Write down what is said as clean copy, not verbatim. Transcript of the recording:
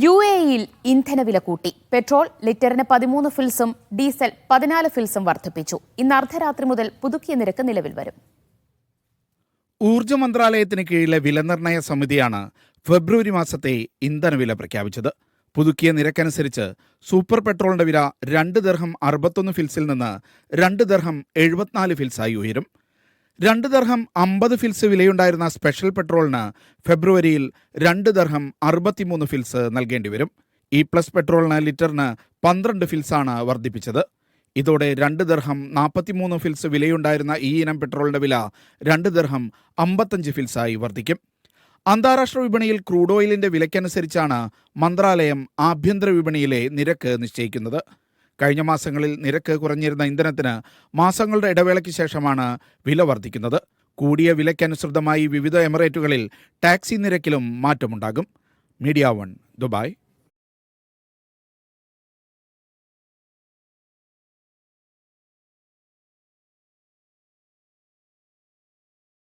UAE-യിൽ ഇന്ധനവില കൂട്ടി. പെട്രോൾ ലിറ്ററിന് 13 ഫിൽസും ഡീസൽ 14 ഫിൽസും വർദ്ധിപ്പിച്ചു. ഇന്ന് അർദ്ധരാത്രി മുതൽ പുതുക്കിയ നിരക്ക് നിലവിൽ വരും. ഊർജ്ജ മന്ത്രാലയത്തിന് കീഴിലെ വിലനിർണ്ണയ സമിതിയാണ് ഫെബ്രുവരി മാസത്തെ ഇന്ധനവില പ്രഖ്യാപിച്ചത്. പുതുക്കിയ നിരക്കനുസരിച്ച് സൂപ്പർ പെട്രോളിന്റെ വില 2 ദിർഹം 61 ഫിൽസിൽ നിന്ന് 2 ദിർഹം 74 ഫിൽസായി ഉയരും. 2 ദിർഹം 50 ഫിൽസ് വിലയുണ്ടായിരുന്ന സ്പെഷ്യൽ പെട്രോളിന് ഫെബ്രുവരിയിൽ 2 ദിർഹം 63 ഫിൽസ് നൽകേണ്ടി വരും. E+ പെട്രോളിന് ലിറ്ററിന് 12 ഫിൽസാണ് വർദ്ധിപ്പിച്ചത്. ഇതോടെ 2 ദിർഹം 43 ഫിൽസ് വിലയുണ്ടായിരുന്ന ഈ ഇനം പെട്രോളിന്റെ വില 2 ദിർഹം 55 ഫിൽസായി വർദ്ധിക്കും. അന്താരാഷ്ട്ര വിപണിയിൽ ക്രൂഡ് ഓയിലിന്റെ വിലയ്ക്കനുസരിച്ചാണ് മന്ത്രാലയം ആഭ്യന്തര വിപണിയിലെ നിരക്ക് നിശ്ചയിക്കുന്നത്. കഴിഞ്ഞ മാസങ്ങളിൽ നിരക്ക് കുറഞ്ഞിരുന്ന ഇന്ധനത്തിന് മാസങ്ങളുടെ ഇടവേളയ്ക്ക് ശേഷമാണ് വില വർദ്ധിക്കുന്നത്. കൂടിയ വിലയ്ക്കനുസൃതമായി വിവിധ എമിറേറ്റുകളിൽ ടാക്സി നിരക്കിലും മാറ്റമുണ്ടാകും. Media 1, Dubai.